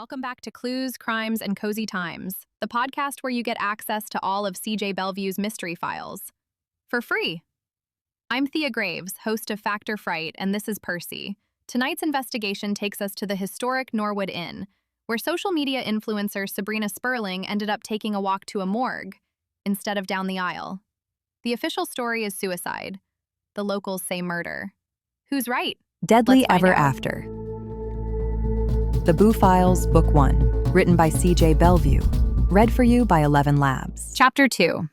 Welcome back to Clues, Crimes, and Cozy Times, the podcast where you get access to all of CJ Bellvue's mystery files for free. I'm Thea Graves, host of Factor Fright, and this is Percy. Tonight's investigation takes us to the historic Norwood Inn, where social media influencer Sabrina Sperling ended up taking a walk to a morgue instead of down the aisle. The official story is suicide. The locals say murder. Who's right? Deadly Ever After. The Boo Files, Book 1, written by CJ Bellvue, read for you by 11 Labs. Chapter 2.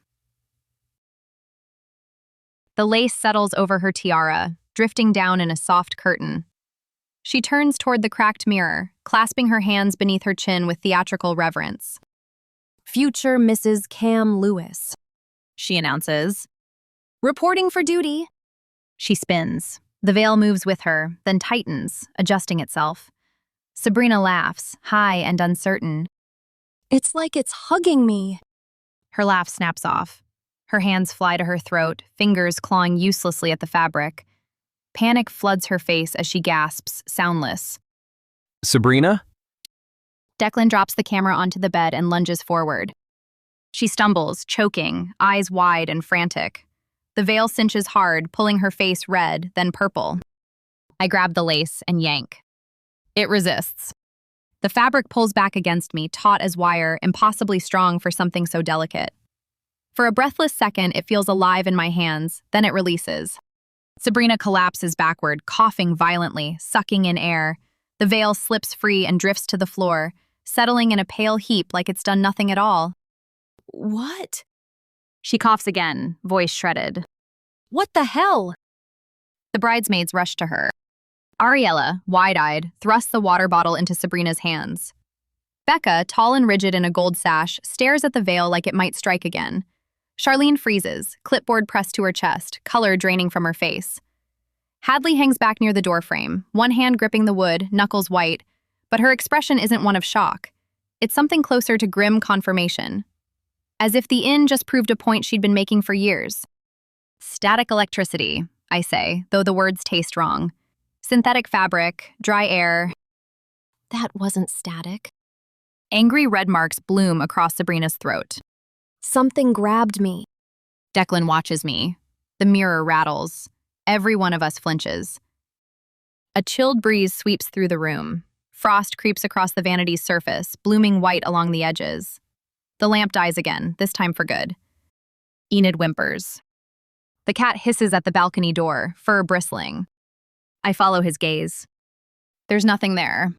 The lace settles over her tiara, drifting down in a soft curtain. She turns toward the cracked mirror, clasping her hands beneath her chin with theatrical reverence. "Future Mrs. Cam Lewis," she announces. "Reporting for duty." She spins. The veil moves with her, then tightens, adjusting itself. Sabrina laughs, high and uncertain. "It's like it's hugging me." Her laugh snaps off. Her hands fly to her throat, fingers clawing uselessly at the fabric. Panic floods her face as she gasps, soundless. "Sabrina?" Declan drops the camera onto the bed and lunges forward. She stumbles, choking, eyes wide and frantic. The veil cinches hard, pulling her face red, then purple. I grab the lace and yank. It resists. The fabric pulls back against me, taut as wire, impossibly strong for something so delicate. For a breathless second, it feels alive in my hands, then it releases. Sabrina collapses backward, coughing violently, sucking in air. The veil slips free and drifts to the floor, settling in a pale heap like it's done nothing at all. "What? She coughs again, voice shredded. What the hell?" The bridesmaids rush to her. Ariella, wide-eyed, thrusts the water bottle into Sabrina's hands. Becca, tall and rigid in a gold sash, stares at the veil like it might strike again. Charlene freezes, clipboard pressed to her chest, color draining from her face. Hadley hangs back near the doorframe, one hand gripping the wood, knuckles white, but her expression isn't one of shock. It's something closer to grim confirmation. As if the inn just proved a point she'd been making for years. Static electricity, I say, though the words taste wrong. Synthetic fabric, dry air. That wasn't static. Angry red marks bloom across Sabrina's throat. Something grabbed me. Declan watches me. The mirror rattles. Every one of us flinches. A chilled breeze sweeps through the room. Frost creeps across the vanity's surface, blooming white along the edges. The lamp dies again, this time for good. Enid whimpers. The cat hisses at the balcony door, fur bristling. I follow his gaze. There's nothing there.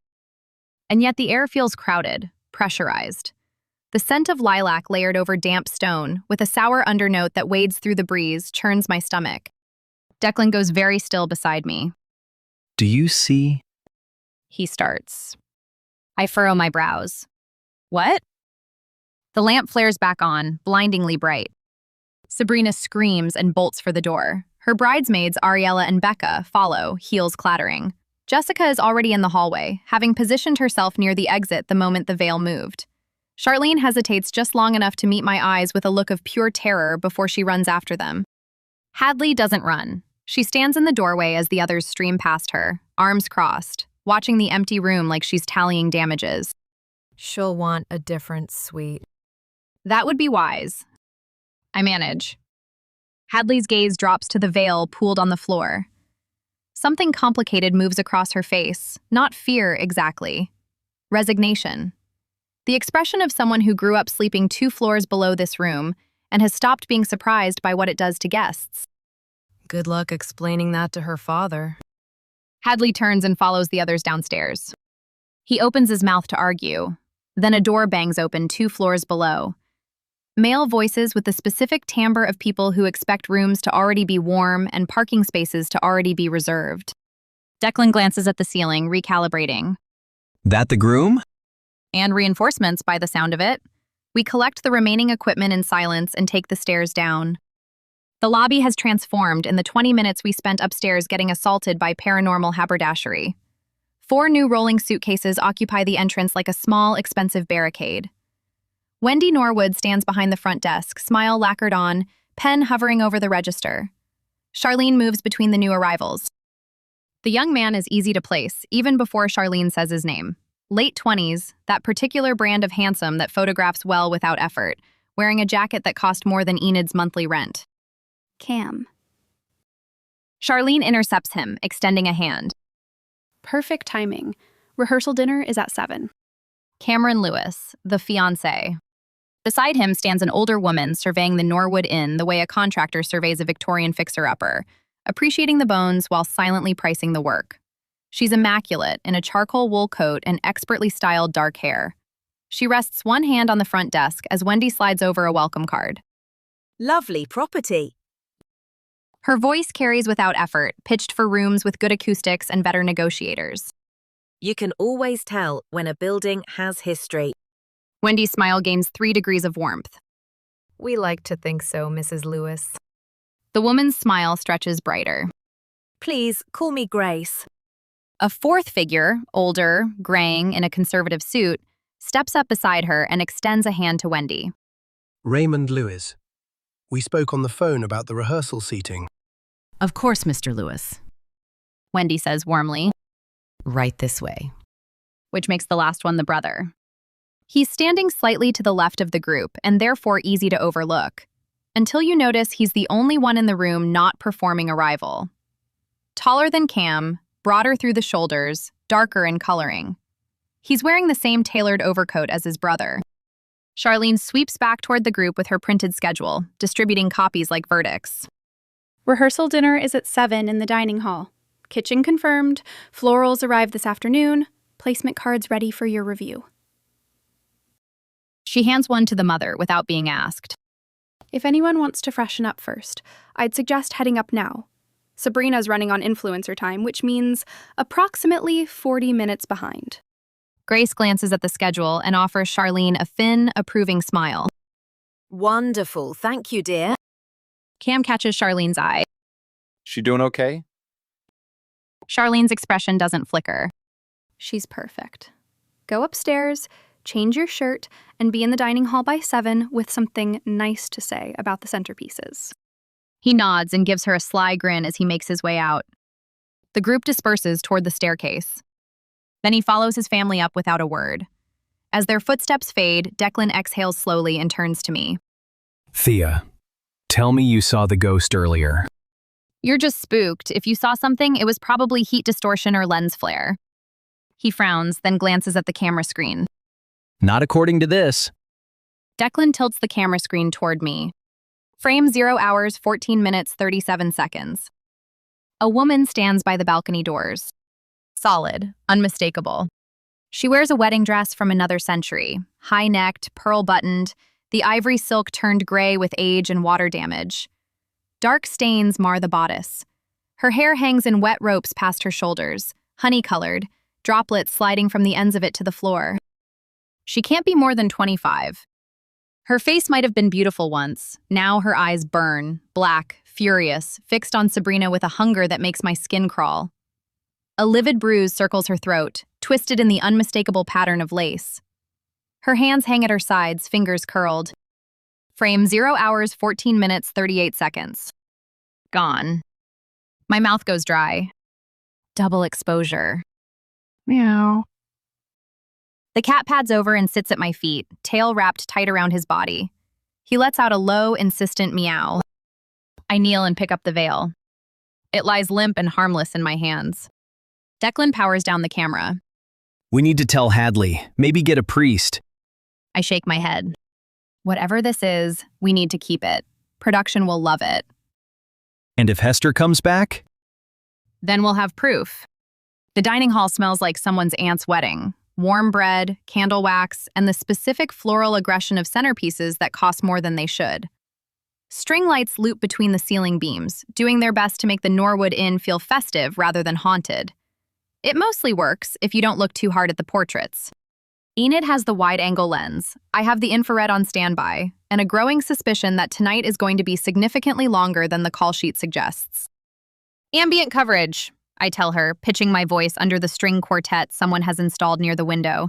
And yet the air feels crowded, pressurized. The scent of lilac layered over damp stone, with a sour undernote that wades through the breeze, churns my stomach. Declan goes very still beside me. "Do you see?" He starts. I furrow my brows. What? The lamp flares back on, blindingly bright. Sabrina screams and bolts for the door. Her bridesmaids, Ariella and Becca, follow, heels clattering. Jessica is already in the hallway, having positioned herself near the exit the moment the veil moved. Charlene hesitates just long enough to meet my eyes with a look of pure terror before she runs after them. Hadley doesn't run. She stands in the doorway as the others stream past her, arms crossed, watching the empty room like she's tallying damages. "She'll want a different suite." That would be wise. I manage. Hadley's gaze drops to the veil pooled on the floor. Something complicated moves across her face, not fear exactly. Resignation. The expression of someone who grew up sleeping 2 floors below this room and has stopped being surprised by what it does to guests. Good luck explaining that to her father. Hadley turns and follows the others downstairs. He opens his mouth to argue. Then a door bangs open 2 floors below. Male voices with the specific timbre of people who expect rooms to already be warm and parking spaces to already be reserved. Declan glances at the ceiling, recalibrating. "That the groom?" And reinforcements by the sound of it. We collect the remaining equipment in silence and take the stairs down. The lobby has transformed in the 20 minutes we spent upstairs getting assaulted by paranormal haberdashery. 4 new rolling suitcases occupy the entrance like a small, expensive barricade. Wendy Norwood stands behind the front desk, smile lacquered on, pen hovering over the register. Charlene moves between the new arrivals. The young man is easy to place, even before Charlene says his name. Late 20s, that particular brand of handsome that photographs well without effort, wearing a jacket that cost more than Enid's monthly rent. Cam. Charlene intercepts him, extending a hand. Perfect timing. Rehearsal dinner is at 7. Cameron Lewis, the fiancé. Beside him stands an older woman surveying the Norwood Inn the way a contractor surveys a Victorian fixer-upper, appreciating the bones while silently pricing the work. She's immaculate in a charcoal wool coat and expertly styled dark hair. She rests one hand on the front desk as Wendy slides over a welcome card. Lovely property. Her voice carries without effort, pitched for rooms with good acoustics and better negotiators. You can always tell when a building has history. Wendy's smile gains 3 degrees of warmth. We like to think so, Mrs. Lewis. The woman's smile stretches brighter. Please call me Grace. A fourth figure, older, graying in a conservative suit, steps up beside her and extends a hand to Wendy. Raymond Lewis. We spoke on the phone about the rehearsal seating. Of course, Mr. Lewis. Wendy says warmly, Right this way. which makes the last one the brother. He's standing slightly to the left of the group and therefore easy to overlook, until you notice he's the only one in the room not performing a rival. Taller than Cam, broader through the shoulders, darker in coloring. He's wearing the same tailored overcoat as his brother. Charlene sweeps back toward the group with her printed schedule, distributing copies like verdicts. Rehearsal dinner is at 7 in the dining hall. Kitchen confirmed. Florals arrive this afternoon. Placement cards ready for your review. She hands one to the mother without being asked. If anyone wants to freshen up first, I'd suggest heading up now. Sabrina's running on influencer time, which means approximately 40 minutes behind. Grace glances at the schedule and offers Charlene a thin, approving smile. Wonderful, thank you, dear. Cam catches Charlene's eye. She doing okay? Charlene's expression doesn't flicker. She's perfect. Go upstairs, change your shirt, and be in the dining hall by 7 with something nice to say about the centerpieces. He nods and gives her a sly grin as he makes his way out. The group disperses toward the staircase. Then he follows his family up without a word. As their footsteps fade, Declan exhales slowly and turns to me. Thea, tell me you saw the ghost earlier. You're just spooked. If you saw something, it was probably heat distortion or lens flare. He frowns, then glances at the camera screen. Not according to this. Declan tilts the camera screen toward me. Frame 0 hours, 14 minutes, 37 seconds. A woman stands by the balcony doors. Solid, unmistakable. She wears a wedding dress from another century, high-necked, pearl-buttoned, the ivory silk turned gray with age and water damage. Dark stains mar the bodice. Her hair hangs in wet ropes past her shoulders, honey-colored, droplets sliding from the ends of it to the floor. She can't be more than 25. Her face might have been beautiful once. Now her eyes burn, black, furious, fixed on Sabrina with a hunger that makes my skin crawl. A livid bruise circles her throat, twisted in the unmistakable pattern of lace. Her hands hang at her sides, fingers curled. Frame 0 hours, 14 minutes, 38 seconds. Gone. My mouth goes dry. Double exposure. Meow. The cat pads over and sits at my feet, tail wrapped tight around his body. He lets out a low, insistent meow. I kneel and pick up the veil. It lies limp and harmless in my hands. Declan powers down the camera. We need to tell Hadley. Maybe get a priest. I shake my head. Whatever this is, we need to keep it. Production will love it. And if Hester comes back? Then we'll have proof. The dining hall smells like someone's aunt's wedding. Warm bread, candle wax, and the specific floral aggression of centerpieces that cost more than they should. String lights loop between the ceiling beams, doing their best to make the Norwood Inn feel festive rather than haunted. It mostly works if you don't look too hard at the portraits. Enid has the wide-angle lens, I have the infrared on standby, and a growing suspicion that tonight is going to be significantly longer than the call sheet suggests. Ambient coverage, I tell her, pitching my voice under the string quartet someone has installed near the window.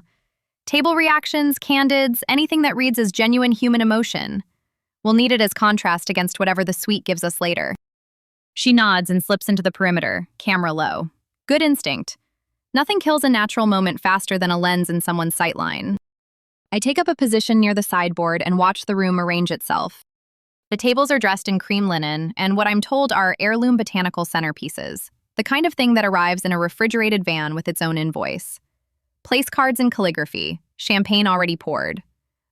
Table reactions, candids, anything that reads as genuine human emotion. We'll need it as contrast against whatever the suite gives us later. She nods and slips into the perimeter, camera low. Good instinct. Nothing kills a natural moment faster than a lens in someone's sightline. I take up a position near the sideboard and watch the room arrange itself. The tables are dressed in cream linen and what I'm told are heirloom botanical centerpieces, the kind of thing that arrives in a refrigerated van with its own invoice. Place cards and calligraphy, champagne already poured.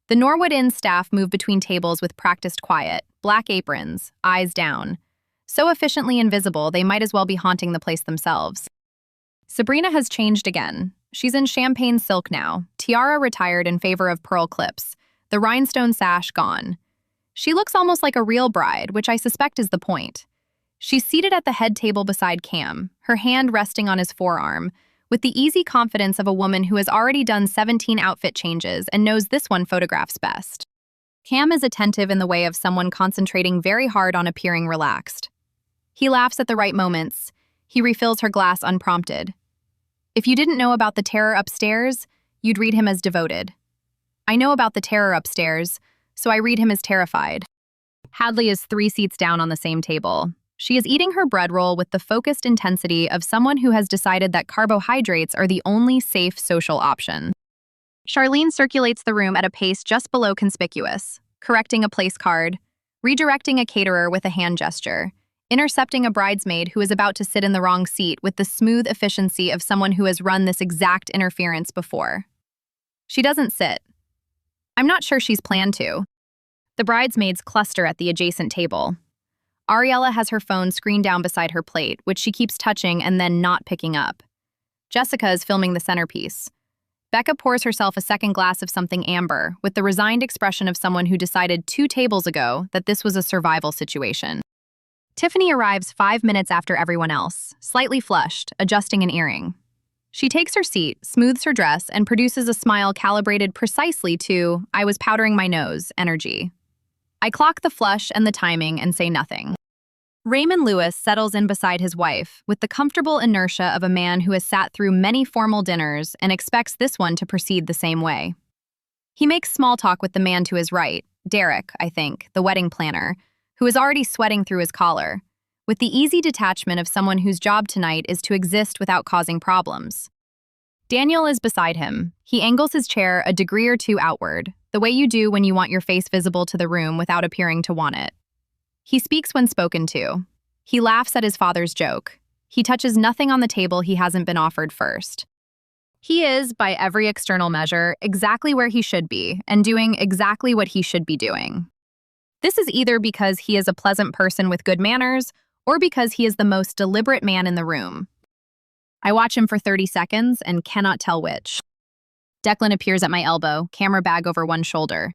The Norwood Inn staff move between tables with practiced quiet, black aprons, eyes down. So efficiently invisible, they might as well be haunting the place themselves. Sabrina has changed again. She's in champagne silk now, tiara retired in favor of pearl clips, the rhinestone sash gone. She looks almost like a real bride, which I suspect is the point. She's seated at the head table beside Cam, her hand resting on his forearm, with the easy confidence of a woman who has already done 17 outfit changes and knows this one photographs best. Cam is attentive in the way of someone concentrating very hard on appearing relaxed. He laughs at the right moments. He refills her glass unprompted. If you didn't know about the terror upstairs, you'd read him as devoted. I know about the terror upstairs, so I read him as terrified. Hadley is 3 seats down on the same table. She is eating her bread roll with the focused intensity of someone who has decided that carbohydrates are the only safe social option. Charlene circulates the room at a pace just below conspicuous, correcting a place card, redirecting a caterer with a hand gesture, intercepting a bridesmaid who is about to sit in the wrong seat with the smooth efficiency of someone who has run this exact interference before. She doesn't sit. I'm not sure she's planned to. The bridesmaids cluster at the adjacent table. Ariella has her phone screened down beside her plate, which she keeps touching and then not picking up. Jessica is filming the centerpiece. Becca pours herself a second glass of something amber, with the resigned expression of someone who decided 2 tables ago that this was a survival situation. Tiffany arrives 5 minutes after everyone else, slightly flushed, adjusting an earring. She takes her seat, smooths her dress, and produces a smile calibrated precisely to "I was powdering my nose" energy. I clock the flush and the timing and say nothing. Raymond Lewis settles in beside his wife with the comfortable inertia of a man who has sat through many formal dinners and expects this one to proceed the same way. He makes small talk with the man to his right, Derek, I think, the wedding planner, who is already sweating through his collar, with the easy detachment of someone whose job tonight is to exist without causing problems. Daniel is beside him. He angles his chair a degree or two outward, the way you do when you want your face visible to the room without appearing to want it. He speaks when spoken to. He laughs at his father's joke. He touches nothing on the table he hasn't been offered first. He is, by every external measure, exactly where he should be and doing exactly what he should be doing. This is either because he is a pleasant person with good manners or because he is the most deliberate man in the room. I watch him for 30 seconds and cannot tell which. Declan appears at my elbow, camera bag over one shoulder.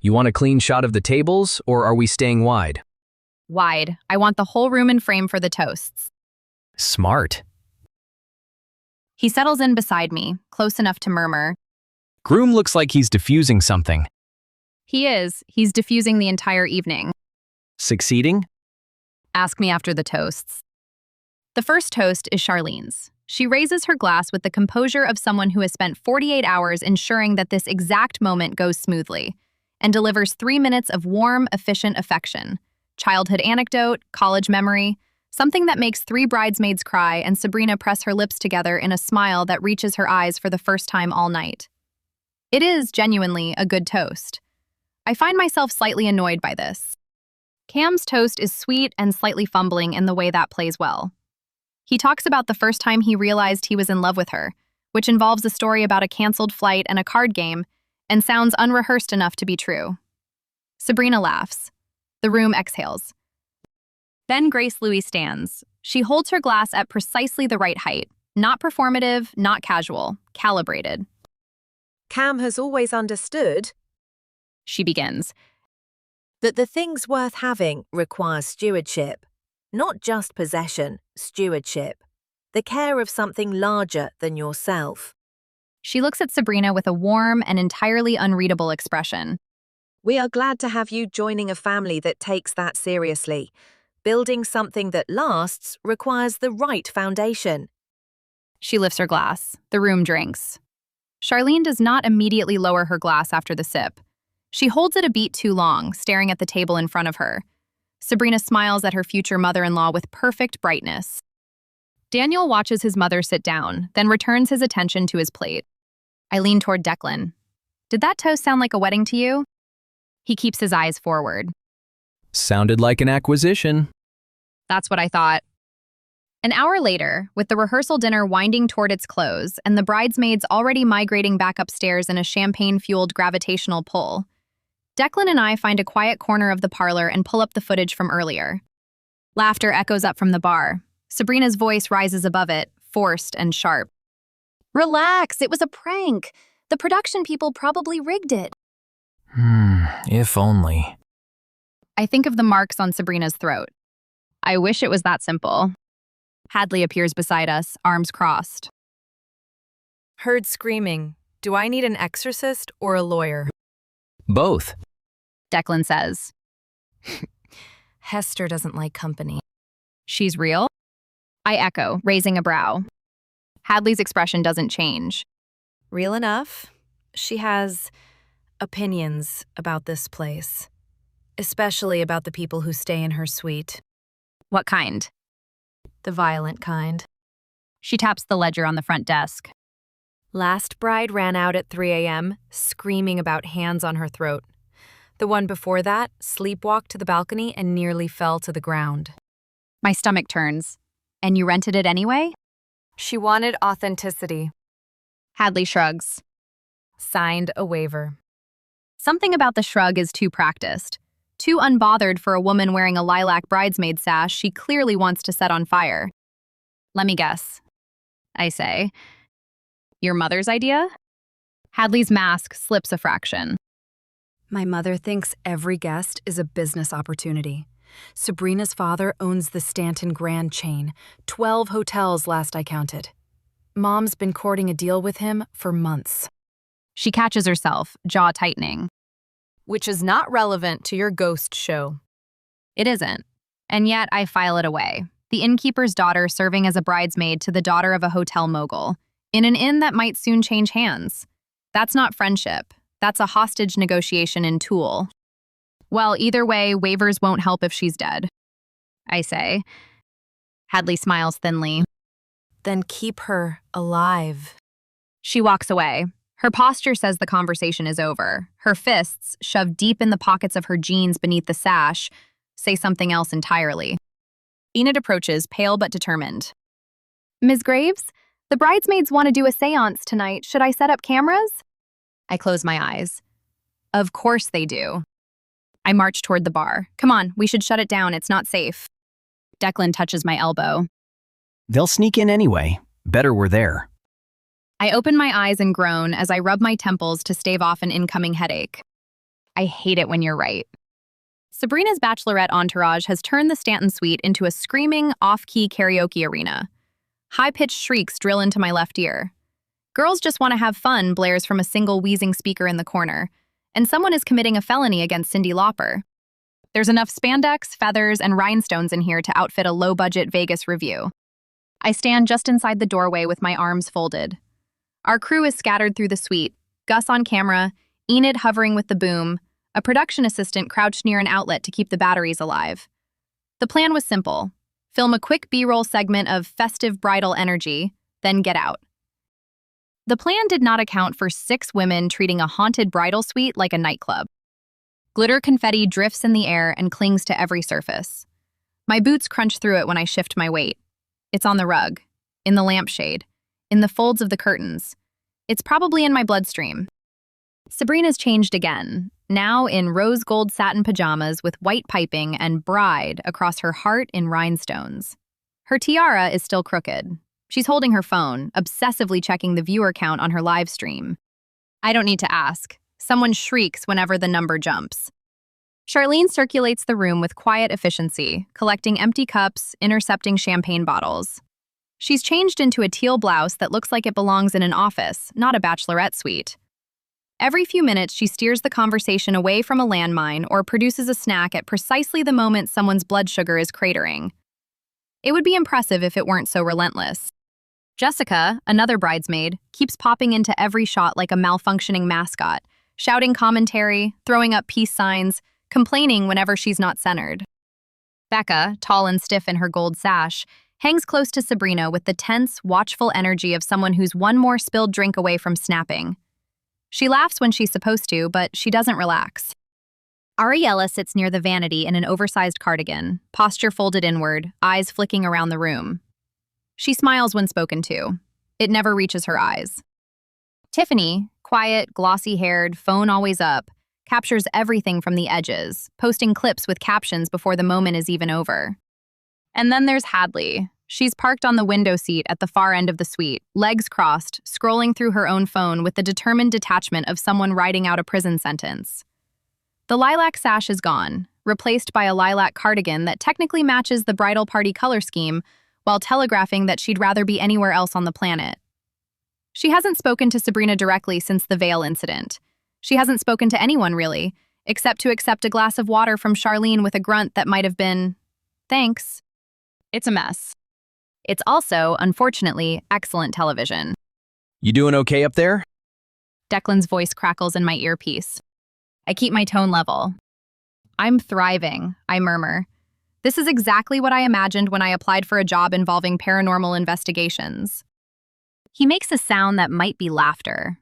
You want a clean shot of the tables, or are we staying wide? Wide. I want the whole room in frame for the toasts. Smart. He settles in beside me, close enough to murmur. Groom looks like he's diffusing something. He is. He's diffusing the entire evening. Succeeding? Ask me after the toasts. The first toast is Charlene's. She raises her glass with the composure of someone who has spent 48 hours ensuring that this exact moment goes smoothly, and delivers 3 minutes of warm, efficient affection. Childhood anecdote, college memory, something that makes 3 bridesmaids cry and Sabrina press her lips together in a smile that reaches her eyes for the first time all night. It is genuinely a good toast. I find myself slightly annoyed by this. Cam's toast is sweet and slightly fumbling in the way that plays well. He talks about the first time he realized he was in love with her, which involves a story about a canceled flight and a card game, and sounds unrehearsed enough to be true. Sabrina laughs. The room exhales. Then Grace Louis stands. She holds her glass at precisely the right height. Not performative, not casual, calibrated. Cam has always understood She begins. that the things worth having require stewardship. Not just possession, stewardship. The care of something larger than yourself. She looks at Sabrina with a warm and entirely unreadable expression. We are glad to have you joining a family that takes that seriously. Building something that lasts requires the right foundation. She lifts her glass. The room drinks. Charlene does not immediately lower her glass after the sip. She holds it a beat too long, staring at the table in front of her. Sabrina smiles at her future mother-in-law with perfect brightness. Daniel watches his mother sit down, then returns his attention to his plate. I lean toward Declan. Did that toast sound like a wedding to you? He keeps his eyes forward. Sounded like an acquisition. That's what I thought. An hour later, with the rehearsal dinner winding toward its close and the bridesmaids already migrating back upstairs in a champagne-fueled gravitational pull, Declan and I find a quiet corner of the parlor and pull up the footage from earlier. Laughter echoes up from the bar. Sabrina's voice rises above it, forced and sharp. Relax, it was a prank. The production people probably rigged it. If only. I think of the marks on Sabrina's throat. I wish it was that simple. Hadley appears beside us, arms crossed. Heard screaming. Do I need an exorcist or a lawyer? Both. Declan says. Hester doesn't like company. She's real? I echo, raising a brow. Hadley's expression doesn't change. Real enough. She has opinions about this place, especially about the people who stay in her suite. What kind? The violent kind. She taps the ledger on the front desk. Last bride ran out at 3 a.m., screaming about hands on her throat. The one before that sleepwalked to the balcony and nearly fell to the ground. My stomach turns. And you rented it anyway? She wanted authenticity. Hadley shrugs. Signed a waiver. Something about the shrug is too practiced. Too unbothered for a woman wearing a lilac bridesmaid sash she clearly wants to set on fire. Let me guess. I say. Your mother's idea? Hadley's mask slips a fraction. My mother thinks every guest is a business opportunity. Sabrina's father owns the Stanton Grand chain, 12 hotels last I counted. Mom's been courting a deal with him for months. She catches herself, jaw tightening. Which is not relevant to your ghost show. It isn't. And yet I file it away. The innkeeper's daughter serving as a bridesmaid to the daughter of a hotel mogul, in an inn that might soon change hands. That's not friendship. That's a hostage negotiation in Tool. Well, either way, waivers won't help if she's dead. I say. Hadley smiles thinly. Then keep her alive. She walks away. Her posture says the conversation is over. Her fists, shoved deep in the pockets of her jeans beneath the sash, say something else entirely. Enid approaches, pale but determined. Ms. Graves, the bridesmaids want to do a seance tonight. Should I set up cameras? I close my eyes. Of course they do. I march toward the bar. Come on, we should shut it down. It's not safe. Declan touches my elbow. They'll sneak in anyway. Better we're there. I open my eyes and groan as I rub my temples to stave off an incoming headache. I hate it when you're right. Sabrina's bachelorette entourage has turned the Stanton suite into a screaming, off-key karaoke arena. High-pitched shrieks drill into my left ear. Girls just want to have fun blares from a single wheezing speaker in the corner, and someone is committing a felony against Cyndi Lauper. There's enough spandex, feathers, and rhinestones in here to outfit a low-budget Vegas review. I stand just inside the doorway with my arms folded. Our crew is scattered through the suite, Gus on camera, Enid hovering with the boom, a production assistant crouched near an outlet to keep the batteries alive. The plan was simple. Film a quick B-roll segment of festive bridal energy, then get out. The plan did not account for 6 women treating a haunted bridal suite like a nightclub. Glitter confetti drifts in the air and clings to every surface. My boots crunch through it when I shift my weight. It's on the rug, in the lampshade, in the folds of the curtains. It's probably in my bloodstream. Sabrina's changed again, now in rose gold satin pajamas with white piping and bride across her heart in rhinestones. Her tiara is still crooked. She's holding her phone, obsessively checking the viewer count on her live stream. I don't need to ask. Someone shrieks whenever the number jumps. Charlene circulates the room with quiet efficiency, collecting empty cups, intercepting champagne bottles. She's changed into a teal blouse that looks like it belongs in an office, not a bachelorette suite. Every few minutes, she steers the conversation away from a landmine or produces a snack at precisely the moment someone's blood sugar is cratering. It would be impressive if it weren't so relentless. Jessica, another bridesmaid, keeps popping into every shot like a malfunctioning mascot, shouting commentary, throwing up peace signs, complaining whenever she's not centered. Becca, tall and stiff in her gold sash, hangs close to Sabrina with the tense, watchful energy of someone who's one more spilled drink away from snapping. She laughs when she's supposed to, but she doesn't relax. Ariella sits near the vanity in an oversized cardigan, posture folded inward, eyes flicking around the room. She smiles when spoken to. It never reaches her eyes. Tiffany, quiet, glossy-haired, phone always up, captures everything from the edges, posting clips with captions before the moment is even over. And then there's Hadley. She's parked on the window seat at the far end of the suite, legs crossed, scrolling through her own phone with the determined detachment of someone writing out a prison sentence. The lilac sash is gone, replaced by a lilac cardigan that technically matches the bridal party color scheme, while telegraphing that she'd rather be anywhere else on the planet. She hasn't spoken to Sabrina directly since the veil incident. She hasn't spoken to anyone, really, except to accept a glass of water from Charlene with a grunt that might have been, "Thanks." It's a mess. It's also, unfortunately, excellent television. You doing okay up there? Declan's voice crackles in my earpiece. I keep my tone level. "I'm thriving," I murmur. This is exactly what I imagined when I applied for a job involving paranormal investigations. He makes a sound that might be laughter.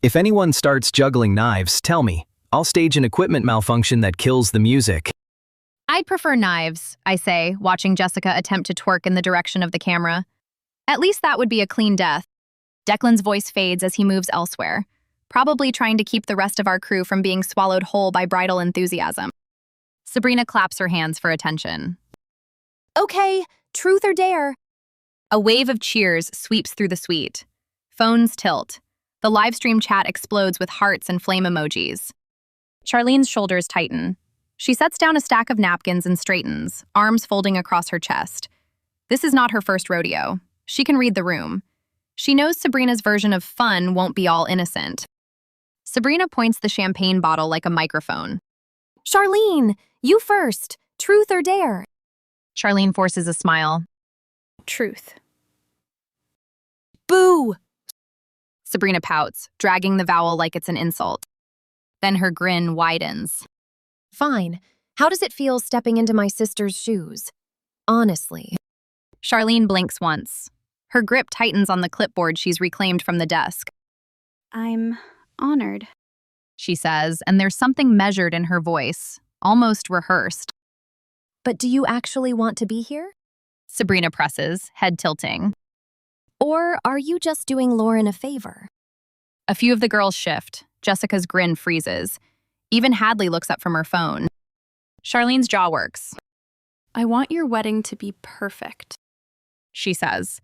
If anyone starts juggling knives, tell me. I'll stage an equipment malfunction that kills the music. I'd prefer knives, I say, watching Jessica attempt to twerk in the direction of the camera. At least that would be a clean death. Declan's voice fades as he moves elsewhere, probably trying to keep the rest of our crew from being swallowed whole by bridal enthusiasm. Sabrina claps her hands for attention. "Okay, truth or dare." A wave of cheers sweeps through the suite. Phones tilt. The livestream chat explodes with hearts and flame emojis. Charlene's shoulders tighten. She sets down a stack of napkins and straightens, arms folding across her chest. This is not her first rodeo. She can read the room. She knows Sabrina's version of fun won't be all innocent. Sabrina points the champagne bottle like a microphone. "Charlene, you first. Truth or dare?" Charlene forces a smile. Truth. "Boo!" Sabrina pouts, dragging the vowel like it's an insult. Then her grin widens. "Fine. How does it feel stepping into my sister's shoes? Honestly." Charlene blinks once. Her grip tightens on the clipboard she's reclaimed from the desk. "I'm honored," she says, and there's something measured in her voice, almost rehearsed. "But do you actually want to be here?" Sabrina presses, head tilting. "Or are you just doing Lauren a favor?" A few of the girls shift. Jessica's grin freezes. Even Hadley looks up from her phone. Charlene's jaw works. "I want your wedding to be perfect," she says.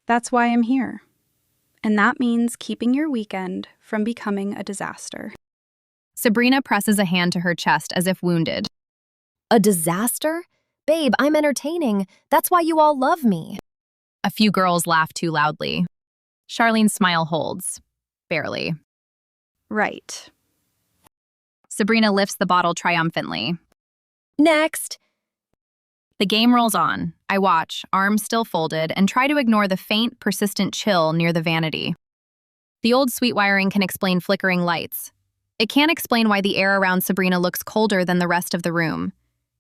"That's why I'm here. And that means keeping your weekend from becoming a disaster." Sabrina presses a hand to her chest as if wounded. "A disaster? Babe, I'm entertaining. That's why you all love me." A few girls laugh too loudly. Charlene's smile holds. Barely. "Right." Sabrina lifts the bottle triumphantly. "Next." The game rolls on. I watch, arms still folded, and try to ignore the faint, persistent chill near the vanity. The old suite wiring can explain flickering lights. It can't explain why the air around Sabrina looks colder than the rest of the room.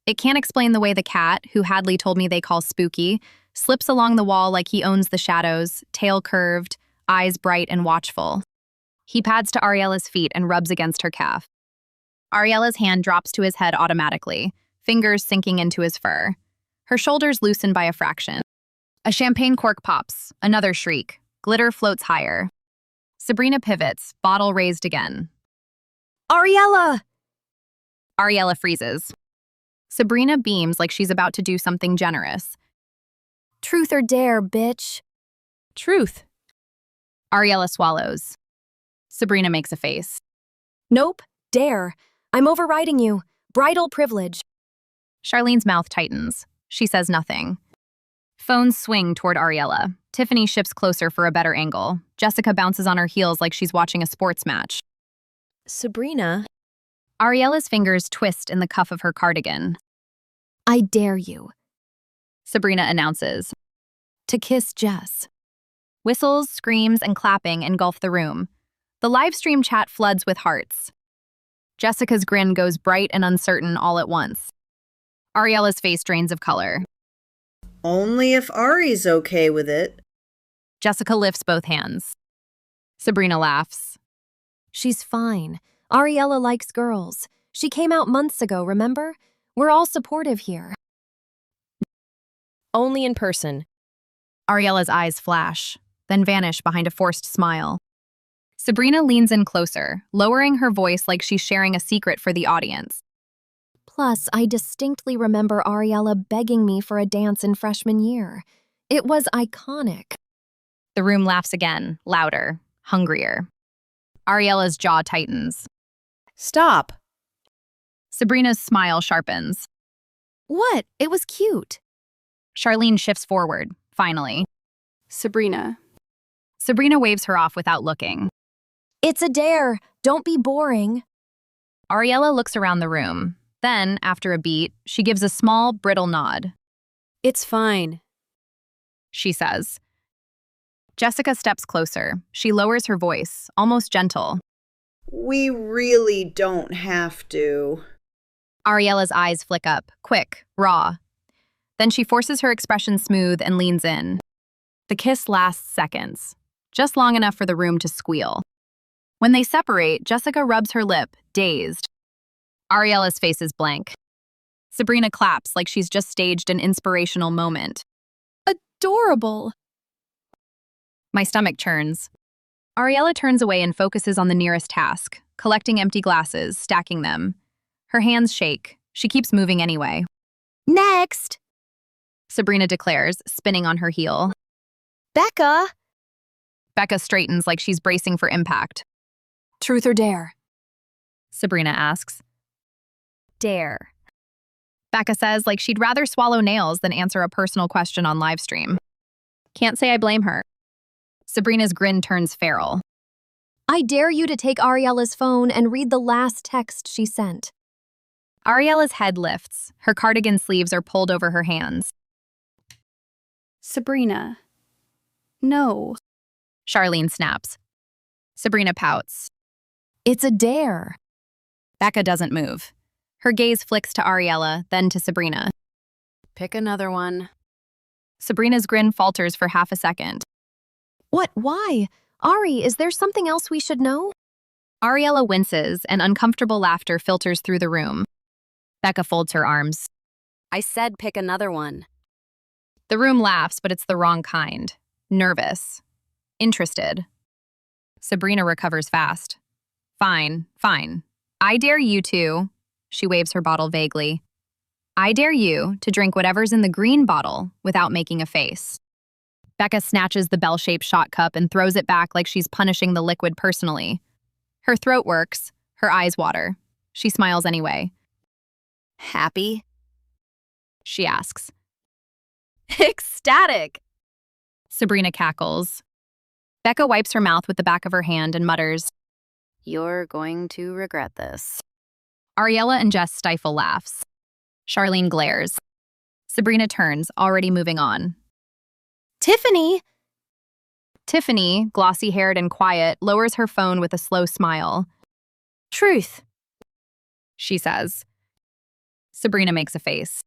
It can't explain the way the cat, who Hadley told me they call Spooky, slips along the wall like he owns the shadows, tail curved, eyes bright and watchful. He pads to Ariella's feet and rubs against her calf. Ariella's hand drops to his head automatically, fingers sinking into his fur. Her shoulders loosen by a fraction. A champagne cork pops, another shriek. Glitter floats higher. Sabrina pivots, bottle raised again. "Ariella!" Ariella freezes. Sabrina beams like she's about to do something generous. "Truth or dare, bitch." "Truth." Ariella swallows. Sabrina makes a face. "Nope, dare. I'm overriding you. Bridal privilege." Charlene's mouth tightens. She says nothing. Phones swing toward Ariella. Tiffany shifts closer for a better angle. Jessica bounces on her heels like she's watching a sports match. Sabrina. Ariella's fingers twist in the cuff of her cardigan. "I dare you," Sabrina announces. "To kiss Jess." Whistles, screams, and clapping engulf the room. The live stream chat floods with hearts. Jessica's grin goes bright and uncertain all at once. Ariella's face drains of color. Only if Ari's okay with it. Jessica lifts both hands. Sabrina laughs. She's fine. Ariella likes girls. She came out months ago, remember? We're all supportive here. Only in person. Ariella's eyes flash, then vanish behind a forced smile. Sabrina leans in closer, lowering her voice like she's sharing a secret for the audience. Plus, I distinctly remember Ariella begging me for a dance in freshman year. It was iconic. The room laughs again, louder, hungrier. Ariella's jaw tightens. Stop. Sabrina's smile sharpens. What? It was cute. Charlene shifts forward, finally. Sabrina. Sabrina waves her off without looking. It's a dare. Don't be boring. Ariella looks around the room. Then, after a beat, she gives a small, brittle nod. It's fine, she says. Jessica steps closer. She lowers her voice, almost gentle. We really don't have to. Ariella's eyes flick up, quick, raw. Then she forces her expression smooth and leans in. The kiss lasts seconds, just long enough for the room to squeal. When they separate, Jessica rubs her lip, dazed. Ariella's face is blank. Sabrina claps like she's just staged an inspirational moment. Adorable. My stomach churns. Ariella turns away and focuses on the nearest task, collecting empty glasses, stacking them. Her hands shake. She keeps moving anyway. Next! Sabrina declares, spinning on her heel. Becca! Becca straightens like she's bracing for impact. Truth or dare? Sabrina asks. Dare. Becca says like she'd rather swallow nails than answer a personal question on livestream. Can't say I blame her. Sabrina's grin turns feral. I dare you to take Ariella's phone and read the last text she sent. Ariella's head lifts. Her cardigan sleeves are pulled over her hands. Sabrina. No. Charlene snaps. Sabrina pouts. It's a dare. Becca doesn't move. Her gaze flicks to Ariella, then to Sabrina. Pick another one. Sabrina's grin falters for half a second. What? Why? Ari, is there something else we should know? Ariella winces, and uncomfortable laughter filters through the room. Becca folds her arms. I said pick another one. The room laughs, but it's the wrong kind. Nervous. Interested. Sabrina recovers fast. Fine, fine. I dare you to... She waves her bottle vaguely. I dare you to drink whatever's in the green bottle without making a face. Becca snatches the bell-shaped shot cup and throws it back like she's punishing the liquid personally. Her throat works. Her eyes water. She smiles anyway. Happy? She asks. Ecstatic! Sabrina cackles. Becca wipes her mouth with the back of her hand and mutters, You're going to regret this. Ariella and Jess stifle laughs. Charlene glares. Sabrina turns, already moving on. Tiffany! Tiffany, glossy-haired and quiet, lowers her phone with a slow smile. Truth, she says. Sabrina makes a face.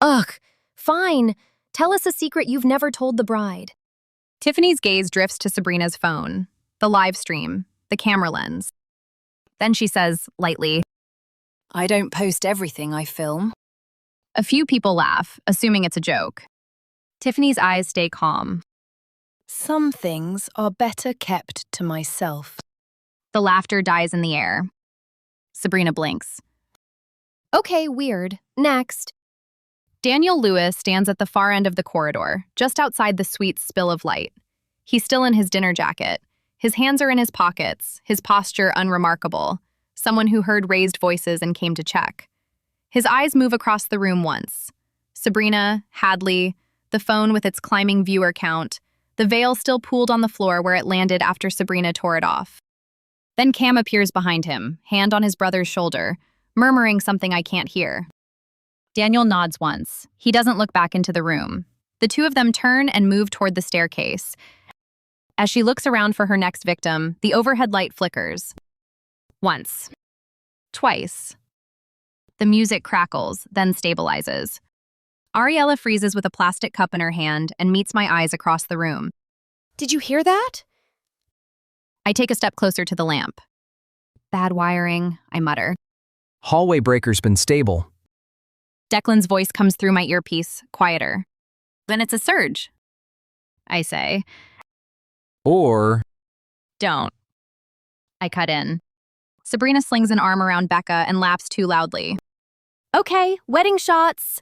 Ugh, fine. Tell us a secret you've never told the bride. Tiffany's gaze drifts to Sabrina's phone, the live stream, the camera lens. Then she says, lightly, I don't post everything I film. A few people laugh, assuming it's a joke. Tiffany's eyes stay calm. Some things are better kept to myself. The laughter dies in the air. Sabrina blinks. Okay, weird. Next. Daniel Lewis stands at the far end of the corridor, just outside the suite's spill of light. He's still in his dinner jacket. His hands are in his pockets, his posture unremarkable. Someone who heard raised voices and came to check. His eyes move across the room once. Sabrina, Hadley, the phone with its climbing viewer count, the veil still pooled on the floor where it landed after Sabrina tore it off. Then Cam appears behind him, hand on his brother's shoulder, murmuring something I can't hear. Daniel nods once. He doesn't look back into the room. The two of them turn and move toward the staircase. As she looks around for her next victim, the overhead light flickers. Once. Twice. The music crackles, then stabilizes. Ariella freezes with a plastic cup in her hand and meets my eyes across the room. Did you hear that? I take a step closer to the lamp. Bad wiring, I mutter. Hallway breaker's been stable. Declan's voice comes through my earpiece, quieter. Then it's a surge, I say. Or... Don't. I cut in. Sabrina slings an arm around Becca and laughs too loudly. Okay, wedding shots.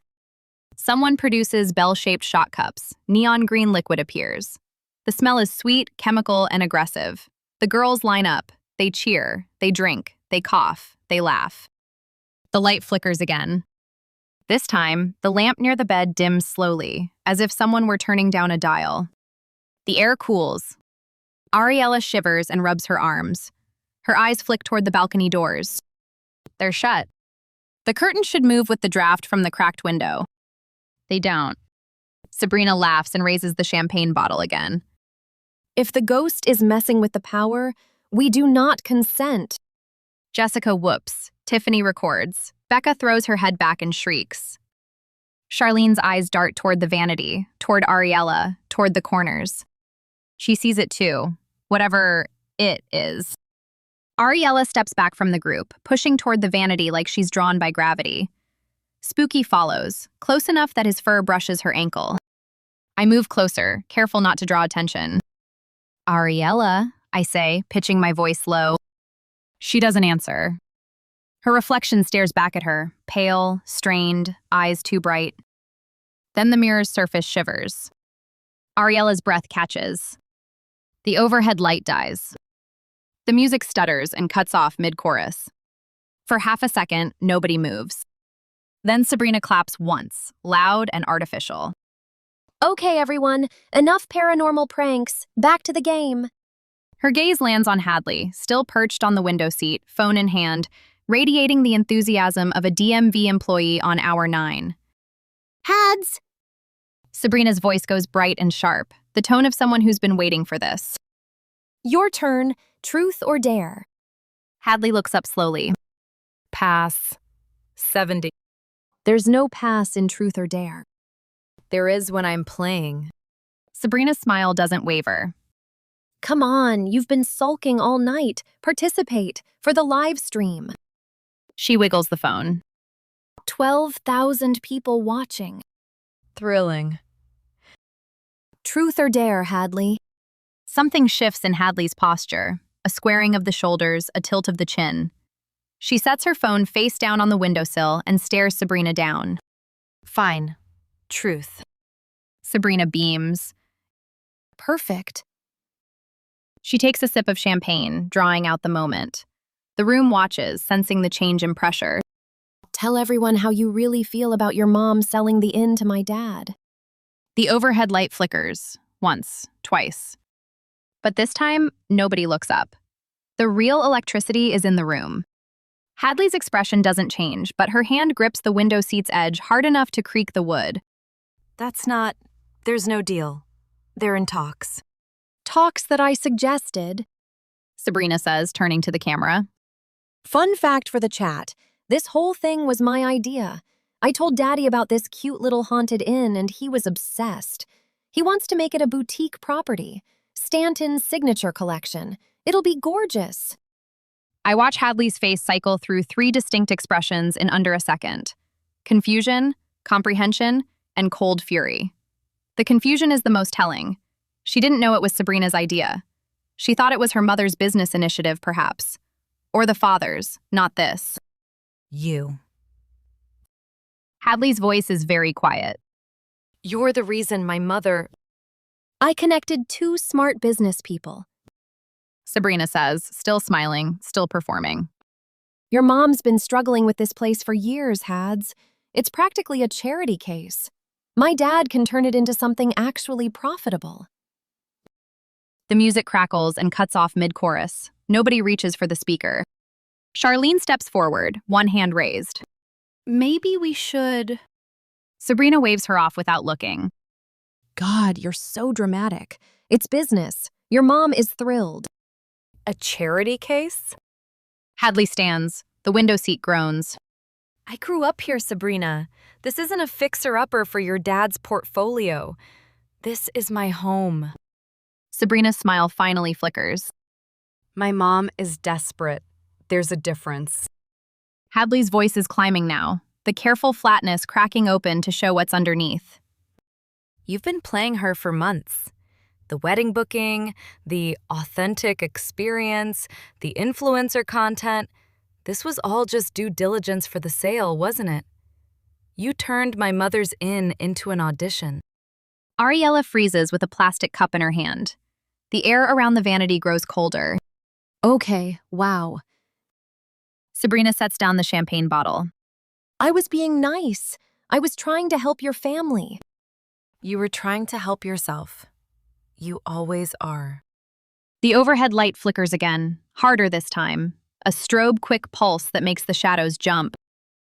Someone produces bell-shaped shot cups. Neon green liquid appears. The smell is sweet, chemical, and aggressive. The girls line up. They cheer. They drink. They cough. They laugh. The light flickers again. This time, the lamp near the bed dims slowly, as if someone were turning down a dial. The air cools. Ariella shivers and rubs her arms. Her eyes flick toward the balcony doors. They're shut. The curtains should move with the draft from the cracked window. They don't. Sabrina laughs and raises the champagne bottle again. If the ghost is messing with the power, we do not consent. Jessica whoops. Tiffany records. Becca throws her head back and shrieks. Charlene's eyes dart toward the vanity, toward Ariella, toward the corners. She sees it too, whatever it is. Ariella steps back from the group, pushing toward the vanity like she's drawn by gravity. Spooky follows, close enough that his fur brushes her ankle. I move closer, careful not to draw attention. Ariella, I say, pitching my voice low. She doesn't answer. Her reflection stares back at her, pale, strained, eyes too bright. Then the mirror's surface shivers. Ariella's breath catches. The overhead light dies. The music stutters and cuts off mid-chorus. For half a second, nobody moves. Then Sabrina claps once, loud and artificial. Okay, everyone, enough paranormal pranks. Back to the game. Her gaze lands on Hadley, still perched on the window seat, phone in hand, radiating the enthusiasm of a DMV employee on hour 9. Hads! Sabrina's voice goes bright and sharp, the tone of someone who's been waiting for this. Your turn, truth or dare. Hadley looks up slowly. Pass. 70. There's no pass in truth or dare. There is when I'm playing. Sabrina's smile doesn't waver. Come on, you've been sulking all night. Participate for the live stream. She wiggles the phone. 12,000 people watching. Thrilling. Truth or dare, Hadley? Something shifts in Hadley's posture, a squaring of the shoulders, a tilt of the chin. She sets her phone face down on the windowsill and stares Sabrina down. Fine. Truth. Sabrina beams. Perfect. She takes a sip of champagne, drawing out the moment. The room watches, sensing the change in pressure. Tell everyone how you really feel about your mom selling the inn to my dad. The overhead light flickers, once, twice. But this time, nobody looks up. The real electricity is in the room. Hadley's expression doesn't change, but her hand grips the window seat's edge hard enough to creak the wood. There's no deal. They're in talks. Talks that I suggested, Sabrina says, turning to the camera. Fun fact for the chat. This whole thing was my idea. I told Daddy about this cute little haunted inn and he was obsessed. He wants to make it a boutique property. Stanton's signature collection. It'll be gorgeous. I watch Hadley's face cycle through 3 distinct expressions in under a second. Confusion, comprehension, and cold fury. The confusion is the most telling. She didn't know it was Sabrina's idea. She thought it was her mother's business initiative, perhaps. Or the father's, not this. You. Hadley's voice is very quiet. You're the reason my mother... I connected 2 smart business people. Sabrina says, still smiling, still performing. Your mom's been struggling with this place for years, Hads. It's practically a charity case. My dad can turn it into something actually profitable. The music crackles and cuts off mid-chorus. Nobody reaches for the speaker. Charlene steps forward, one hand raised. Maybe we should... Sabrina waves her off without looking. God, you're so dramatic. It's business. Your mom is thrilled. A charity case? Hadley stands. The window seat groans. I grew up here, Sabrina. This isn't a fixer-upper for your dad's portfolio. This is my home. Sabrina's smile finally flickers. My mom is desperate. There's a difference. Hadley's voice is climbing now, the careful flatness cracking open to show what's underneath. You've been playing her for months. The wedding booking, the authentic experience, the influencer content. This was all just due diligence for the sale, wasn't it? You turned my mother's inn into an audition. Ariella freezes with a plastic cup in her hand. The air around the vanity grows colder. Okay, wow. Sabrina sets down the champagne bottle. I was being nice. I was trying to help your family. You were trying to help yourself. You always are. The overhead light flickers again, harder this time. A strobe-quick pulse that makes the shadows jump.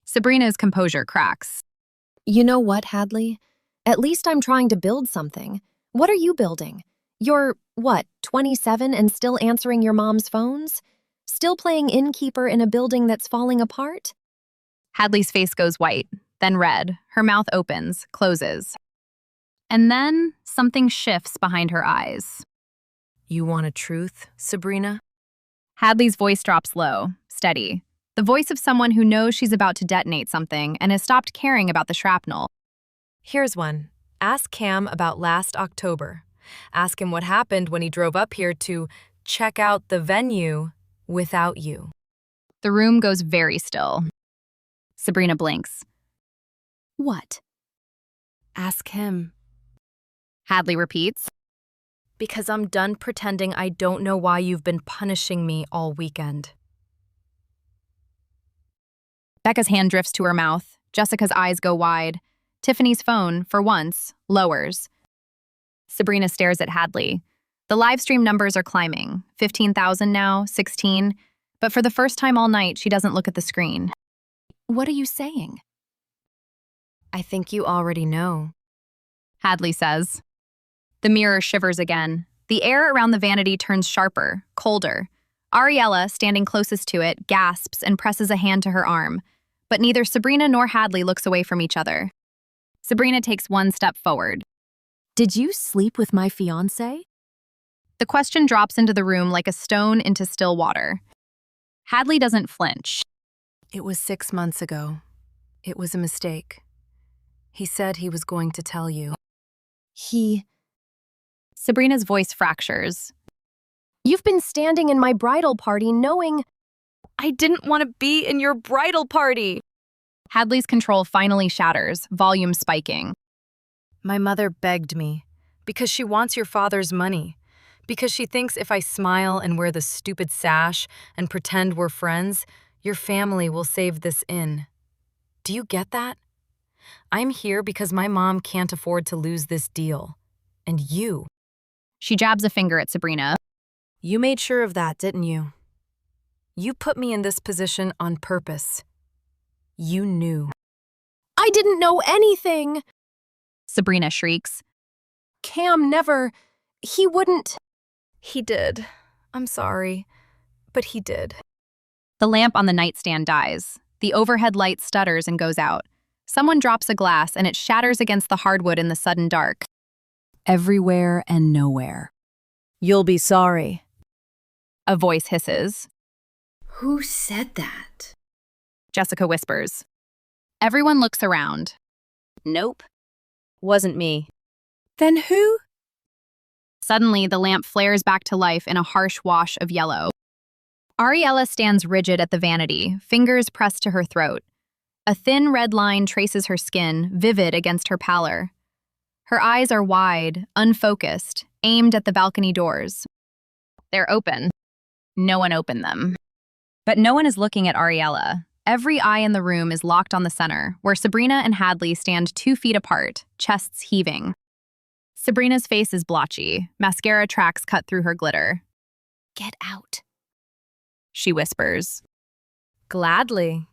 Sabrina's composure cracks. You know what, Hadley? At least I'm trying to build something. What are you building? You're, 27 and still answering your mom's phones? Still playing innkeeper in a building that's falling apart? Hadley's face goes white, then red. Her mouth opens, closes. And then something shifts behind her eyes. You want a truth, Sabrina? Hadley's voice drops low, steady. The voice of someone who knows she's about to detonate something and has stopped caring about the shrapnel. Here's one. Ask Cam about last October. Ask him what happened when he drove up here to check out the venue without you. The room goes very still. Sabrina blinks. What? Ask him. Hadley repeats. Because I'm done pretending I don't know why you've been punishing me all weekend. Becca's hand drifts to her mouth. Jessica's eyes go wide. Tiffany's phone, for once, lowers. Sabrina stares at Hadley. The live stream numbers are climbing. 15,000 now, 16. But for the first time all night, she doesn't look at the screen. What are you saying? I think you already know. Hadley says. The mirror shivers again. The air around the vanity turns sharper, colder. Ariella, standing closest to it, gasps and presses a hand to her arm. But neither Sabrina nor Hadley looks away from each other. Sabrina takes one step forward. Did you sleep with my fiancé? The question drops into the room like a stone into still water. Hadley doesn't flinch. It was 6 months ago. It was a mistake. He said he was going to tell you. Sabrina's voice fractures. You've been standing in my bridal party knowing... I didn't want to be in your bridal party. Hadley's control finally shatters, volume spiking. My mother begged me, because she wants your father's money, because she thinks if I smile and wear the stupid sash and pretend we're friends, your family will save this inn. Do you get that? I'm here because my mom can't afford to lose this deal. And you. She jabs a finger at Sabrina. You made sure of that, didn't you? You put me in this position on purpose. You knew. I didn't know anything! Sabrina shrieks. Cam never... He wouldn't... He did. I'm sorry, but he did. The lamp on the nightstand dies. The overhead light stutters and goes out. Someone drops a glass and it shatters against the hardwood in the sudden dark. Everywhere and nowhere. You'll be sorry. A voice hisses. Who said that? Jessica whispers. Everyone looks around. Nope. Wasn't me. Then who? Suddenly, the lamp flares back to life in a harsh wash of yellow. Ariella stands rigid at the vanity, fingers pressed to her throat. A thin red line traces her skin, vivid against her pallor. Her eyes are wide, unfocused, aimed at the balcony doors. They're open. No one opened them. But no one is looking at Ariella. Every eye in the room is locked on the center, where Sabrina and Hadley stand 2 feet apart, chests heaving. Sabrina's face is blotchy, mascara tracks cut through her glitter. Get out. She whispers. Gladly.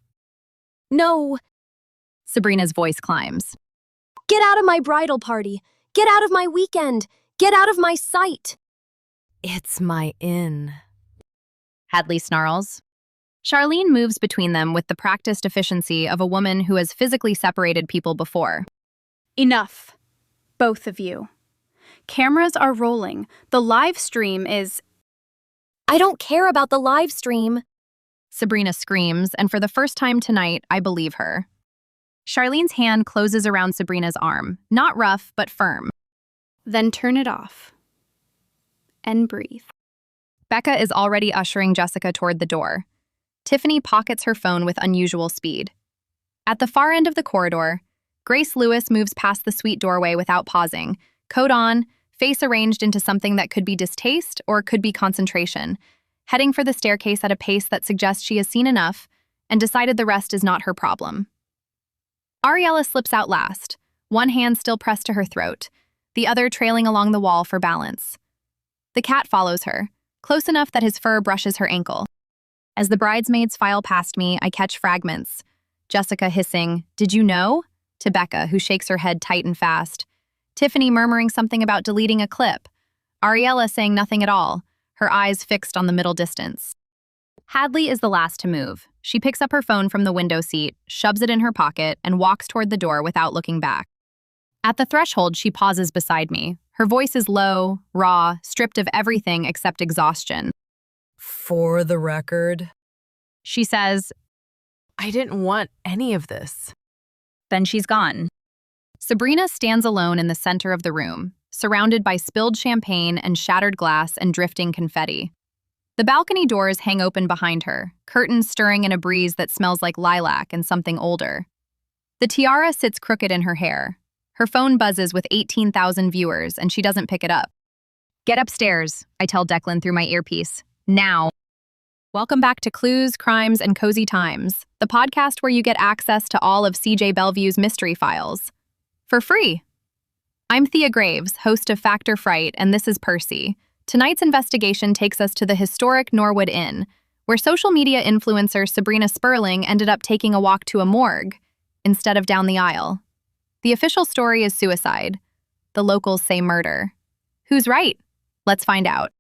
No. Sabrina's voice climbs. Get out of my bridal party. Get out of my weekend. Get out of my sight. It's my inn. Hadley snarls. Charlene moves between them with the practiced efficiency of a woman who has physically separated people before. Enough. Both of you. Cameras are rolling. The live stream is... I don't care about the live stream. Sabrina screams, and for the first time tonight, I believe her. Charlene's hand closes around Sabrina's arm, not rough, but firm. Then turn it off. And breathe. Becca is already ushering Jessica toward the door. Tiffany pockets her phone with unusual speed. At the far end of the corridor, Grace Lewis moves past the suite doorway without pausing, coat on, face arranged into something that could be distaste or could be concentration, heading for the staircase at a pace that suggests she has seen enough and decided the rest is not her problem. Ariella slips out last, one hand still pressed to her throat, the other trailing along the wall for balance. The cat follows her, close enough that his fur brushes her ankle. As the bridesmaids file past me, I catch fragments. Jessica hissing, "Did you know?" to Becca, who shakes her head tight and fast. Tiffany murmuring something about deleting a clip. Ariella saying nothing at all, her eyes fixed on the middle distance. Hadley is the last to move. She picks up her phone from the window seat, shoves it in her pocket, and walks toward the door without looking back. At the threshold, she pauses beside me. Her voice is low, raw, stripped of everything except exhaustion. For the record, she says, I didn't want any of this. Then she's gone. Sabrina stands alone in the center of the room, surrounded by spilled champagne and shattered glass and drifting confetti. The balcony doors hang open behind her, curtains stirring in a breeze that smells like lilac and something older. The tiara sits crooked in her hair. Her phone buzzes with 18,000 viewers, and she doesn't pick it up. "Get upstairs," I tell Declan through my earpiece. "Now." Welcome back to Clues, Crimes, and Cozy Times, the podcast where you get access to all of CJ Bellvue's mystery files. For free. I'm Thea Graves, host of Fact or Fright, and this is Percy. Tonight's investigation takes us to the historic Norwood Inn, where social media influencer Sabrina Sperling ended up taking a walk to a morgue instead of down the aisle. The official story is suicide. The locals say murder. Who's right? Let's find out.